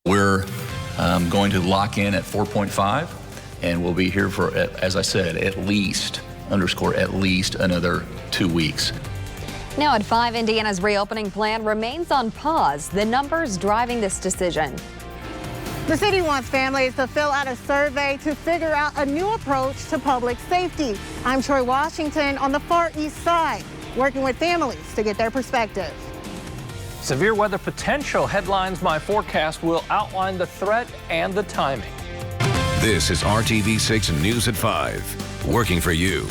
We're going to lock in at 4.5, and we'll be here for, as I said, at least another 2 weeks. Now at 5, Indiana's reopening plan remains on pause. The numbers driving this decision. The city wants families to fill out a survey to figure out a new approach to public safety. I'm Troy Washington on the Far East Side, working with families to get their perspective. Severe weather potential. Headlines My Forecast will outline the threat and the timing. This is RTV6 News at 5, working for you.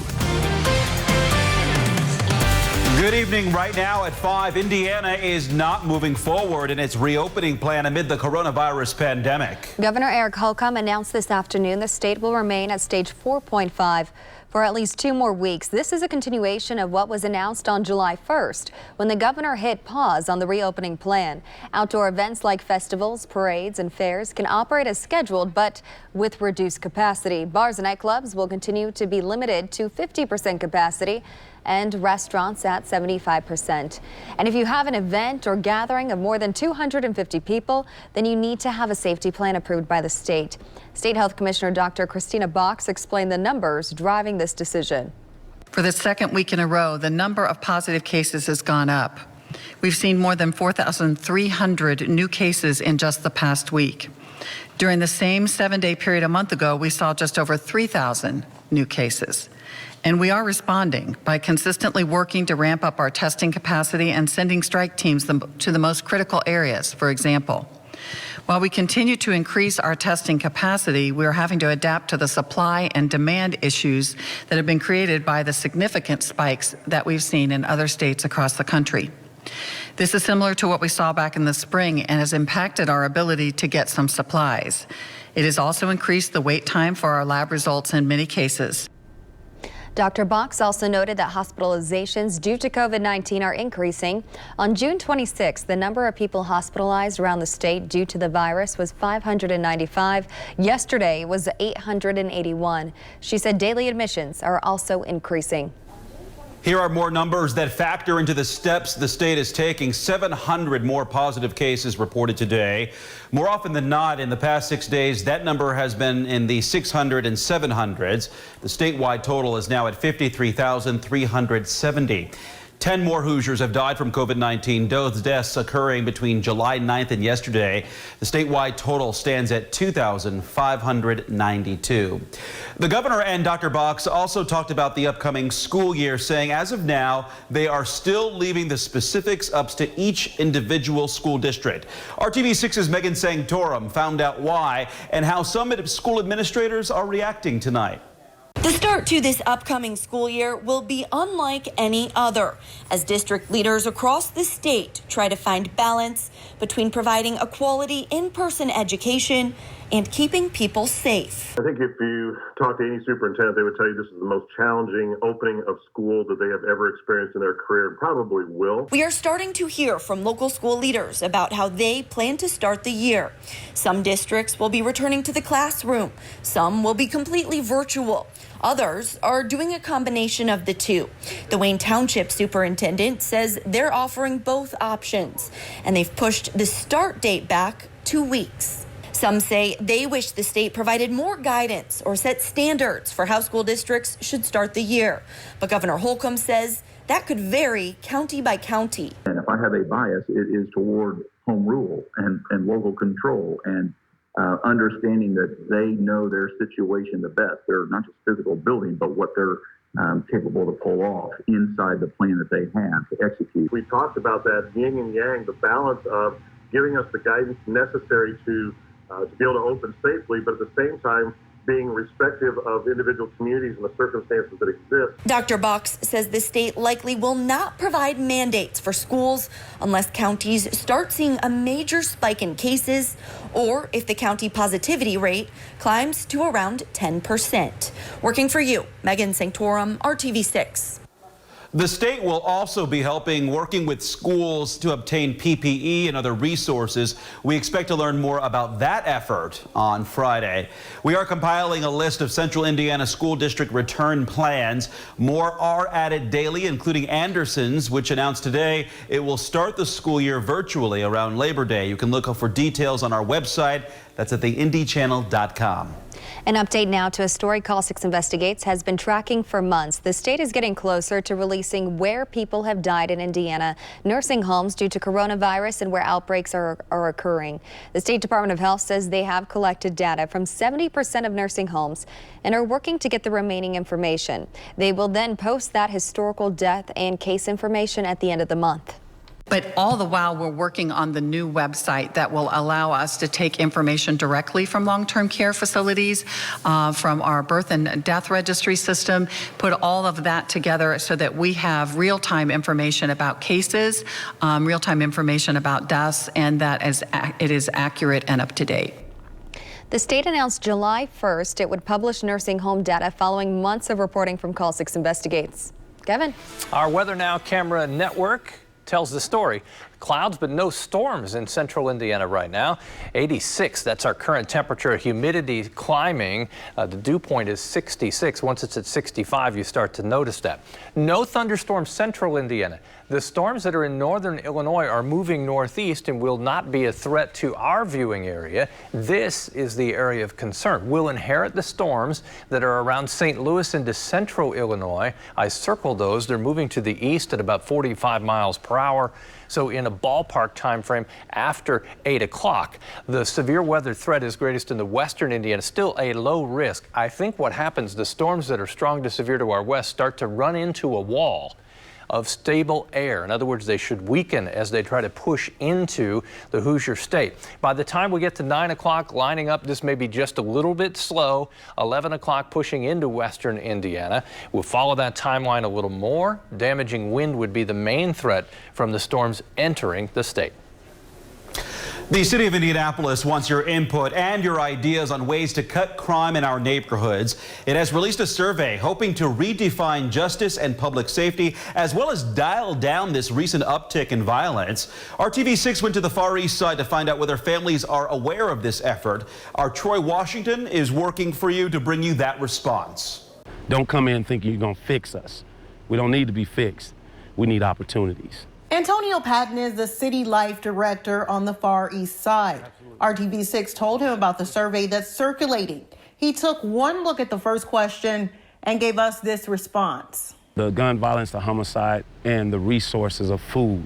Good evening. Right now at 5, Indiana is not moving forward in its reopening plan amid the coronavirus pandemic. Governor Eric Holcomb announced this afternoon the state will remain at stage 4.5 for at least 2 more weeks. This is a continuation of what was announced on July 1st when the governor hit pause on the reopening plan. Outdoor events like festivals, parades, and fairs can operate as scheduled, but with reduced capacity. Bars and nightclubs will continue to be limited to 50% capacity, and restaurants at 75%. And if you have an event or gathering of more than 250 people, then you need to have a safety plan approved by the state. State Health Commissioner Dr. Christina Box explained the numbers driving this decision. For the second week in a row, the number of positive cases has gone up. We've seen more than 4,300 new cases in just the past week. During the same 7-day period a month ago, we saw just over 3,000 new cases. And we are responding by consistently working to ramp up our testing capacity and sending strike teams to the most critical areas. For example, while we continue to increase our testing capacity, we are having to adapt to the supply and demand issues that have been created by the significant spikes that we've seen in other states across the country. This is similar to what we saw back in the spring and has impacted our ability to get some supplies. It has also increased the wait time for our lab results in many cases. Dr. Box also noted that hospitalizations due to COVID-19 are increasing. On June 26, the number of people hospitalized around the state due to the virus was 595. Yesterday was 881. She said daily admissions are also increasing. Here are more numbers that factor into the steps the state is taking. 700 more positive cases reported today. More often than not, in the past 6 days, that number has been in the 600 and 700s. The statewide total is now at 53,370. 10 more Hoosiers have died from COVID-19, those deaths occurring between July 9th and yesterday. The statewide total stands at 2,592. The governor and Dr. Box also talked about the upcoming school year, saying as of now, they are still leaving the specifics up to each individual school district. RTV6's Megan Sanctorum found out why and how some school administrators are reacting tonight. The start to this upcoming school year will be unlike any other, as district leaders across the state try to find balance between providing a quality in-person education and keeping people safe. I think if you talk to any superintendent, they would tell you this is the most challenging opening of school that they have ever experienced in their career, and probably will. We are starting to hear from local school leaders about how they plan to start the year. Some districts will be returning to the classroom. Some will be completely virtual. Others are doing a combination of the two. The Wayne Township Superintendent says they're offering both options, and they've pushed the start date back 2 weeks. Some say they wish the state provided more guidance or set standards for how school districts should start the year. But Governor Holcomb says that could vary county by county. And if I have a bias, it is toward home rule and local control and understanding that they know their situation the best. They're not just physical building, but what they're capable to pull off inside the plan that they have to execute. We talked about that yin and yang, the balance of giving us the guidance necessary to be able to open safely, but at the same time being respective of individual communities and the circumstances that exist. Dr. Box says the state likely will not provide mandates for schools unless counties start seeing a major spike in cases or if the county positivity rate climbs to around 10%. Working for you, Megan Sanctorum, RTV6. The state will also be working with schools to obtain PPE and other resources. We expect to learn more about that effort on Friday. We are compiling a list of Central Indiana School District return plans. More are added daily, including Anderson's, which announced today it will start the school year virtually around Labor Day. You can look for details on our website. That's at theindychannel.com. An update now to a story Scholastic Investigates has been tracking for months. The state is getting closer to releasing where people have died in Indiana nursing homes due to coronavirus and where outbreaks are occurring. The State Department of Health says they have collected data from 70% of nursing homes and are working to get the remaining information. They will then post that historical death and case information at the end of the month. But all the while, we're working on the new website that will allow us to take information directly from long-term care facilities, from our birth and death registry system, put all of that together so that we have real-time information about cases, real-time information about deaths, and that it is accurate and up to date. The state announced July 1st it would publish nursing home data following months of reporting from Scholastic Investigates. Kevin. Our Weather Now camera network tells the story. Clouds, but no storms in central Indiana right now. 86, that's our current temperature. Humidity climbing. The dew point is 66. Once it's at 65, you start to notice that. No thunderstorms central Indiana. The storms that are in northern Illinois are moving northeast and will not be a threat to our viewing area. This is the area of concern. We'll inherit the storms that are around St. Louis into central Illinois. I circled those. They're moving to the east at about 45 miles per hour. So in a ballpark time frame after 8 o'clock, the severe weather threat is greatest in the western Indiana, still a low risk. I think what happens, the storms that are strong to severe to our west start to run into a wall of stable air. In other words, they should weaken as they try to push into the Hoosier State. By the time we get to 9 o'clock, lining up, this may be just a little bit slow. 11 o'clock pushing into western Indiana. We'll follow that timeline a little more. Damaging wind would be the main threat from the storms entering the state. The City of Indianapolis wants your input and your ideas on ways to cut crime in our neighborhoods. It has released a survey hoping to redefine justice and public safety, as well as dial down this recent uptick in violence. RTV6 went to the Far East Side to find out whether families are aware of this effort. Our Troy Washington is working for you to bring you that response. Don't come in thinking you're going to fix us. We don't need to be fixed. We need opportunities. Antonio Patton is the city life director on the Far East Side. RTV6 told him about the survey that's circulating. He took one look at the first question and gave us this response. The gun violence, the homicide, and the resources of food.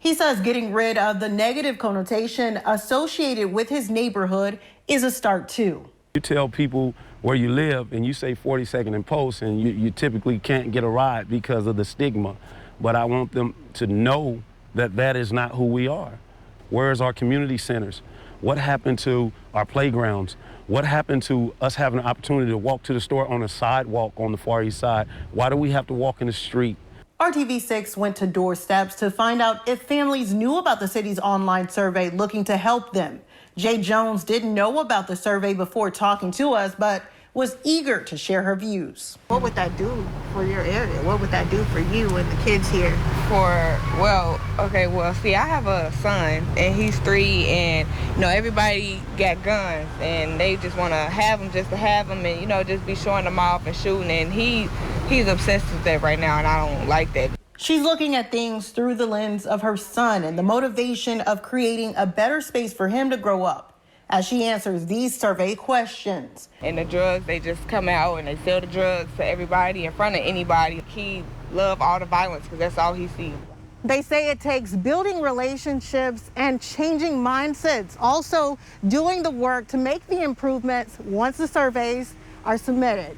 He says getting rid of the negative connotation associated with his neighborhood is a start too. You tell people where you live and you say 42nd and Post, and you typically can't get a ride because of the stigma. But I want them to know that that is not who we are. Where's our community centers? What happened to our playgrounds? What happened to us having an opportunity to walk to the store on a sidewalk on the Far East Side? Why do we have to walk in the street? RTV6 went to doorsteps to find out if families knew about the city's online survey looking to help them. Jay Jones didn't know about the survey before talking to us, but was eager to share her views. What would that do for your area? What would that do for you and the kids here? See, I have a son and he's 3, and everybody got guns and they just want to have them just to have them, and just be showing them off and shooting, and he's obsessed with that right now, and I don't like that. She's looking at things through the lens of her son and the motivation of creating a better space for him to grow up, as she answers these survey questions. And the drugs, they just come out and they sell the drugs to everybody in front of anybody. He loves all the violence because that's all he sees. They say it takes building relationships and changing mindsets, also doing the work to make the improvements once the surveys are submitted.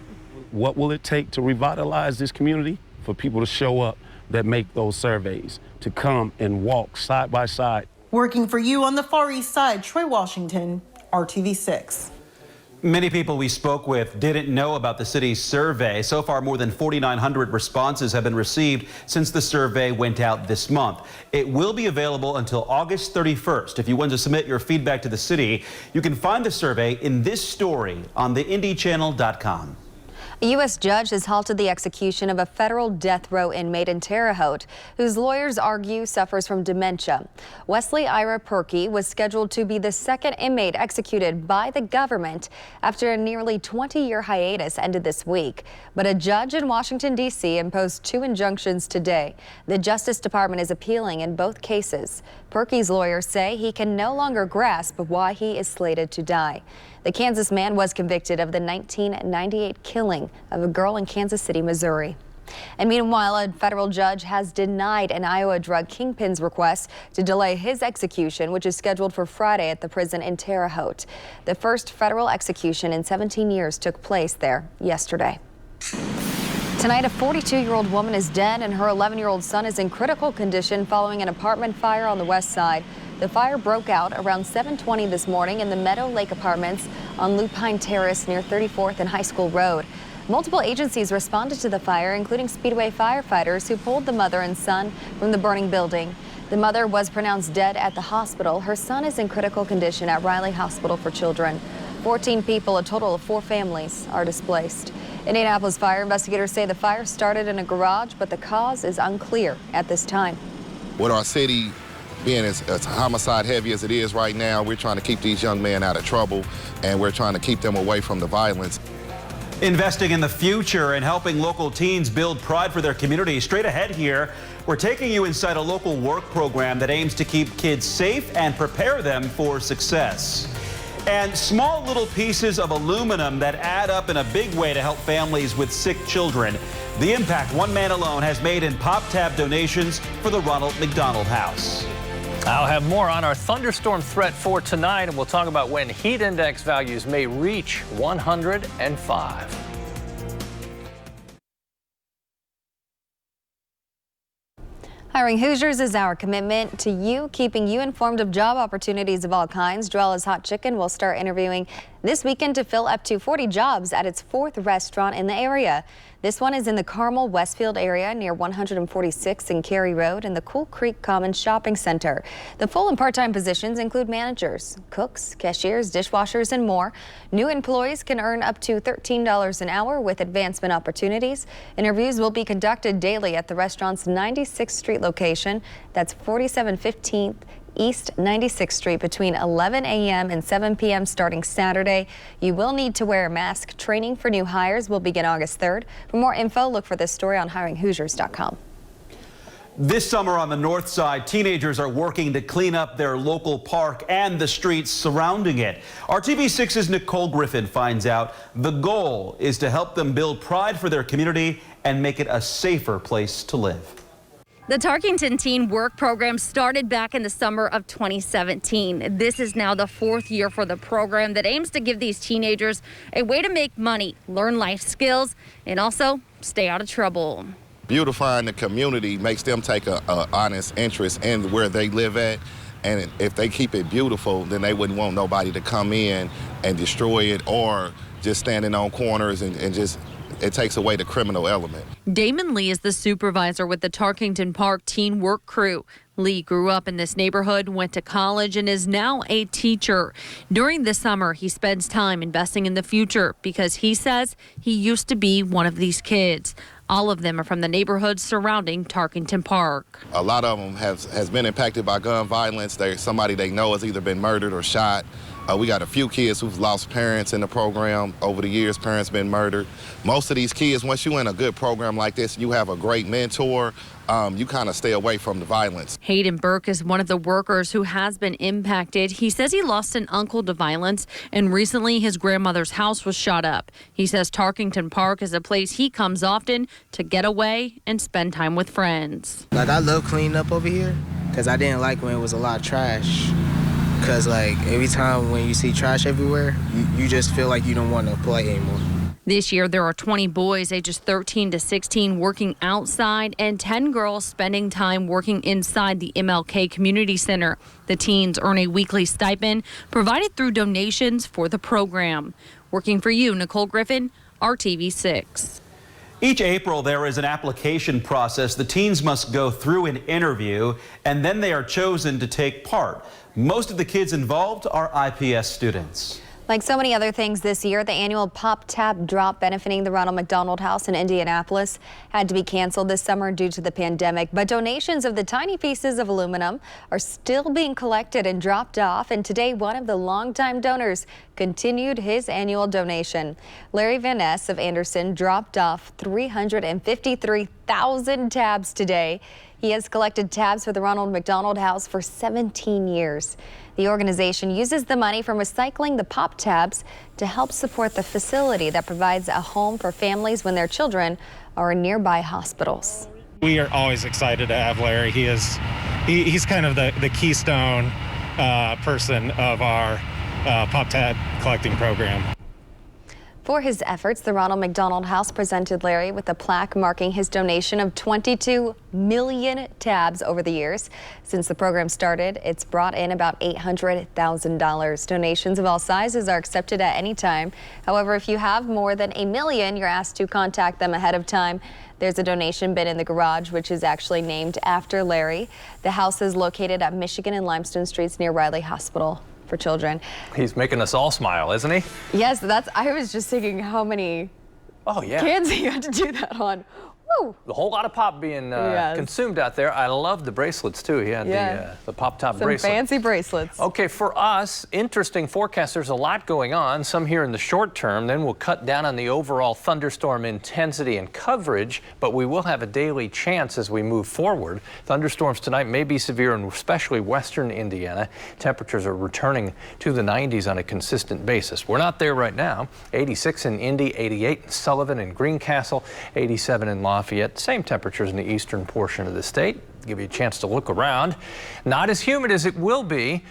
What will it take to revitalize this community? For people to show up that make those surveys, to come and walk side by side. Working for you on the Far East Side, Troy Washington, RTV6. Many people we spoke with didn't know about the city's survey. So far, more than 4,900 responses have been received since the survey went out this month. It will be available until August 31st. If you want to submit your feedback to the city, you can find the survey in this story on theindychannel.com. A U.S. judge has halted the execution of a federal death row inmate in Terre Haute, whose lawyers argue suffers from dementia. Wesley Ira Perkey was scheduled to be the second inmate executed by the government after a nearly 20-year hiatus ended this week. But a judge in Washington, D.C. imposed 2 injunctions today. The Justice Department is appealing in both cases. Perkey's lawyers say he can no longer grasp why he is slated to die. The Kansas man was convicted of the 1998 killing of a girl in Kansas City, Missouri. And meanwhile, a federal judge has denied an Iowa drug kingpin's request to delay his execution, which is scheduled for Friday at the prison in Terre Haute. The first federal execution in 17 years took place there yesterday. Tonight, a 42-year-old woman is dead and her 11-year-old son is in critical condition following an apartment fire on the west side. The fire broke out around 7:20 this morning in the Meadow Lake Apartments on Lupine Terrace near 34th and High School Road. Multiple agencies responded to the fire, including Speedway firefighters who pulled the mother and son from the burning building. The mother was pronounced dead at the hospital. Her son is in critical condition at Riley Hospital for Children. 14 people, a total of 4 families, are displaced. Indianapolis fire investigators say the fire started in a garage, but the cause is unclear at this time. With our city being as homicide heavy as it is right now, we're trying to keep these young men out of trouble, and we're trying to keep them away from the violence. Investing in the future and helping local teens build pride for their community. Straight ahead here, we're taking you inside a local work program that aims to keep kids safe and prepare them for success. And small little pieces of aluminum that add up in a big way to help families with sick children. The impact one man alone has made in pop-tab donations for the Ronald McDonald House. I'll have more on our thunderstorm threat for tonight, and we'll talk about when heat index values may reach 105. Hiring Hoosiers is our commitment to you, keeping you informed of job opportunities of all kinds. Joella's Hot Chicken will start interviewing this weekend to fill up to 40 jobs at its 4th restaurant in the area. This one is in the Carmel Westfield area near 146 and Cary Road in the Cool Creek Commons Shopping Center. The full and part-time positions include managers, cooks, cashiers, dishwashers, and more. New employees can earn up to $13 an hour with advancement opportunities. Interviews will be conducted daily at the restaurant's 96th Street location. That's 4715 East 96th Street between 11 a.m. and 7 p.m. starting Saturday. You will need to wear a mask. Training for new hires will begin August 3rd. For more info, look for this story on hiringhoosiers.com. This summer on the north side, teenagers are working to clean up their local park and the streets surrounding it. RTV6's Nicole Griffin finds out the goal is to help them build pride for their community and make it a safer place to live. The Tarkington Teen Work Program started back in the summer of 2017. This is now the 4th year for the program that aims to give these teenagers a way to make money, learn life skills, and also stay out of trouble. Beautifying the community makes them take an honest interest in where they live at. And if they keep it beautiful, then they wouldn't want nobody to come in and destroy it or just standing on corners and just, it takes away the criminal element. Damon Lee is the supervisor with the Tarkington Park Teen Work Crew. Lee grew up in this neighborhood, went to college, and is now a teacher. During the summer, he spends time investing in the future because he says he used to be one of these kids. All of them are from the neighborhoods surrounding Tarkington Park. A lot of them has been impacted by gun violence. Somebody they know has either been murdered or shot. We got a few kids who've lost parents in the program. Over the years, parents been murdered. Most of these kids, once you're in a good program like this, you have a great mentor, you kind of stay away from the violence. Hayden Burke is one of the workers who has been impacted. He says he lost an uncle to violence, and recently his grandmother's house was shot up. He says Tarkington Park is a place he comes often to get away and spend time with friends. Like, I love cleaning up over here because I didn't like when it was a lot of trash. Because, like, every time when you see trash everywhere, you just feel like you don't want to play anymore. This year, there are 20 boys ages 13 to 16 working outside and 10 girls spending time working inside the MLK Community Center. The teens earn a weekly stipend provided through donations for the program. Working for you, Nicole Griffin, RTV6. Each April, there is an application process. The teens must go through an interview, and then they are chosen to take part. Most of the kids involved are IPS students. Like so many other things this year, the annual Pop Tab Drop benefiting the Ronald McDonald House in Indianapolis had to be canceled this summer due to the pandemic. But donations of the tiny pieces of aluminum are still being collected and dropped off. And today, one of the longtime donors continued his annual donation. Larry Van Ness of Anderson dropped off 353,000 tabs today. He has collected tabs for the Ronald McDonald House for 17 years. The organization uses the money from recycling the pop tabs to help support the facility that provides a home for families when their children are in nearby hospitals. We are always excited to have Larry. He's kind of the keystone person of our pop tab collecting program. For his efforts, the Ronald McDonald House presented Larry with a plaque marking his donation of 22 million tabs over the years. Since the program started, it's brought in about $800,000. Donations of all sizes are accepted at any time. However, if you have more than $1 million, you're asked to contact them ahead of time. There's a donation bin in the garage, which is actually named after Larry. The house is located at Michigan and Limestone Streets near Riley Hospital for Children. He's making us all smile, isn't he? Yes, I was just thinking how many kids he had to do that on. Woo. A whole lot of pop being consumed out there. I love the bracelets too. He had the pop top bracelet. Some fancy bracelets. Okay, for us, interesting forecast. There's a lot going on, some here in the short term. Then we'll cut down on the overall thunderstorm intensity and coverage, but we will have a daily chance as we move forward. Thunderstorms tonight may be severe, and especially western Indiana. Temperatures are returning to the 90s on a consistent basis. We're not there right now. 86 in Indy, 88 in Sullivan and Greencastle, 87 in Lafayette. Same temperatures in the eastern portion of the state. Give you a chance to look around. Not as humid as it will be.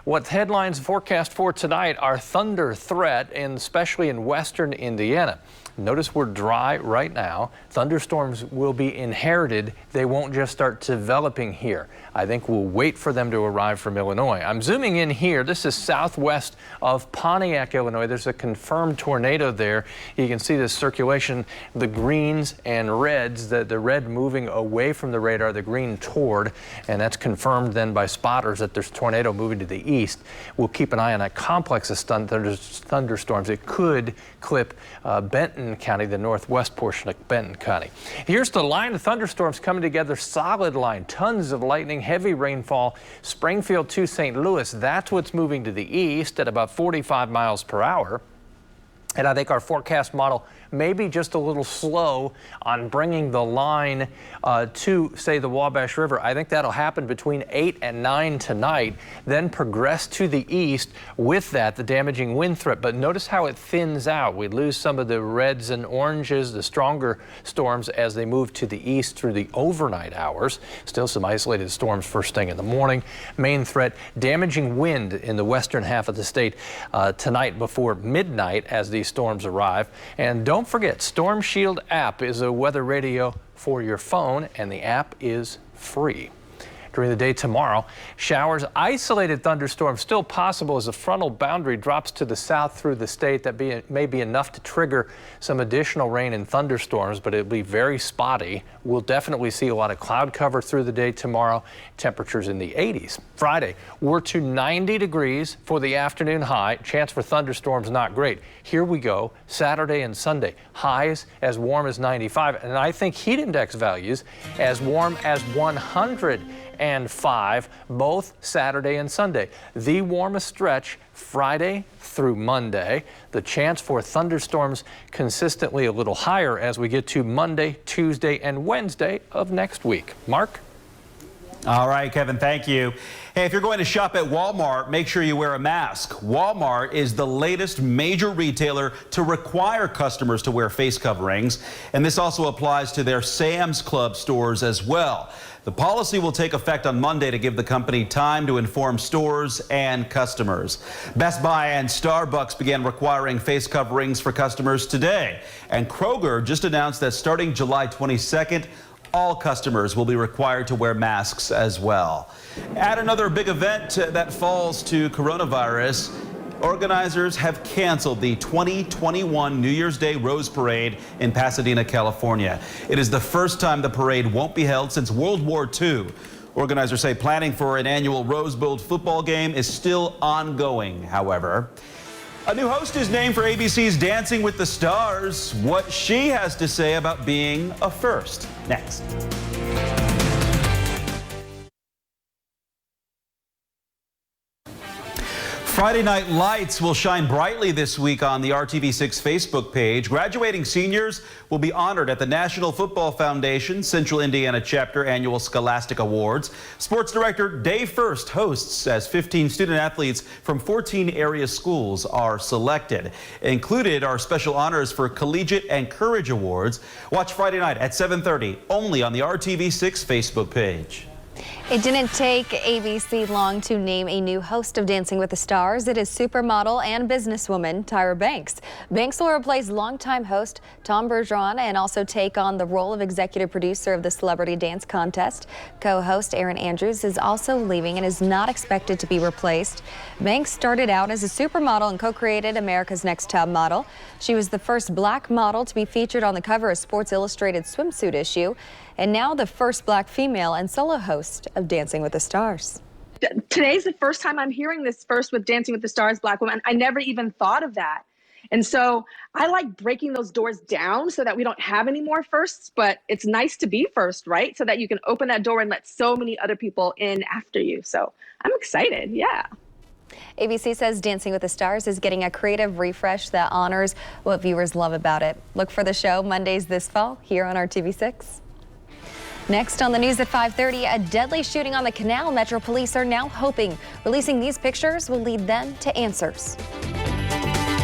What headlines forecast for tonight are thunder threat, and especially in western Indiana. Notice we're dry right now. Thunderstorms will be inherited. They won't just start developing here. I think we'll wait for them to arrive from Illinois. I'm zooming in here. This is southwest of Pontiac, Illinois. There's a confirmed tornado there. You can see the circulation, the greens and reds, the red moving away from the radar, the green toward, and that's confirmed then by spotters that there's a tornado moving to the east. We'll keep an eye on that complex of thunderstorms. It could clip Benton County, the northwest portion of Benton County. Here's the line of thunderstorms coming together, solid line, tons of lightning, heavy rainfall. Springfield to St. Louis, that's what's moving to the east at about 45 miles per hour. And I think our forecast model may be just a little slow on bringing the line to, say, the Wabash River. I think that'll happen between 8 and 9 tonight, then progress to the east with that, the damaging wind threat. But notice how it thins out. We lose some of the reds and oranges, the stronger storms, as they move to the east through the overnight hours. Still some isolated storms first thing in the morning. Main threat, damaging wind in the western half of the state tonight before midnight as these storms arrive. And don't forget, Storm Shield app is a weather radio for your phone, and the app is free. During the day tomorrow, showers, isolated thunderstorms still possible as a frontal boundary drops to the south through the state. That may be enough to trigger some additional rain and thunderstorms, but it'll be very spotty. We'll definitely see a lot of cloud cover through the day tomorrow. Temperatures in the 80s. Friday, we're to 90 degrees for the afternoon high. Chance for thunderstorms not great. Here we go. Saturday and Sunday, highs as warm as 95, and I think heat index values as warm as 105, both Saturday and Sunday. The warmest stretch Friday through Monday. The chance for thunderstorms consistently a little higher as we get to Monday, Tuesday, and Wednesday of next week. Mark? All right, Kevin, thank you. Hey, if you're going to shop at Walmart, make sure you wear a mask. Walmart is the latest major retailer to require customers to wear face coverings, and this also applies to their Sam's Club stores as well. The policy will take effect on Monday to give the company time to inform stores and customers. Best Buy and Starbucks began requiring face coverings for customers today, and Kroger just announced that starting July 22nd, all customers will be required to wear masks as well. At another big event that falls to coronavirus, organizers have canceled the 2021 New Year's Day Rose Parade in Pasadena, California. It is the first time the parade won't be held since World War II. Organizers say planning for an annual Rose Bowl football game is still ongoing, however. A new host is named for ABC's Dancing with the Stars. What she has to say about being a first. Next. Friday Night Lights will shine brightly this week on the RTV6 Facebook page. Graduating seniors will be honored at the National Football Foundation Central Indiana Chapter Annual Scholastic Awards. Sports Director Dave First hosts as 15 student athletes from 14 area schools are selected. Included are special honors for Collegiate and Courage Awards. Watch Friday night at 7:30 only on the RTV6 Facebook page. It didn't take ABC long to name a new host of Dancing with the Stars. It is supermodel and businesswoman Tyra Banks. Banks will replace longtime host Tom Bergeron and also take on the role of executive producer of the Celebrity Dance Contest. Co-host Erin Andrews is also leaving and is not expected to be replaced. Banks started out as a supermodel and co-created America's Next Top Model. She was the first black model to be featured on the cover of Sports Illustrated swimsuit issue, and now the first black female and solo host of Dancing with the Stars. Today's the first time I'm hearing this first with Dancing with the Stars, black woman. I never even thought of that. And so I like breaking those doors down so that we don't have any more firsts, but it's nice to be first, right? So that you can open that door and let so many other people in after you. So I'm excited, yeah. ABC says Dancing with the Stars is getting a creative refresh that honors what viewers love about it. Look for the show Mondays this fall here on RTV6. Next on the news at 5:30, a deadly shooting on the Canal. Metro Police are now hoping releasing these pictures will lead them to answers.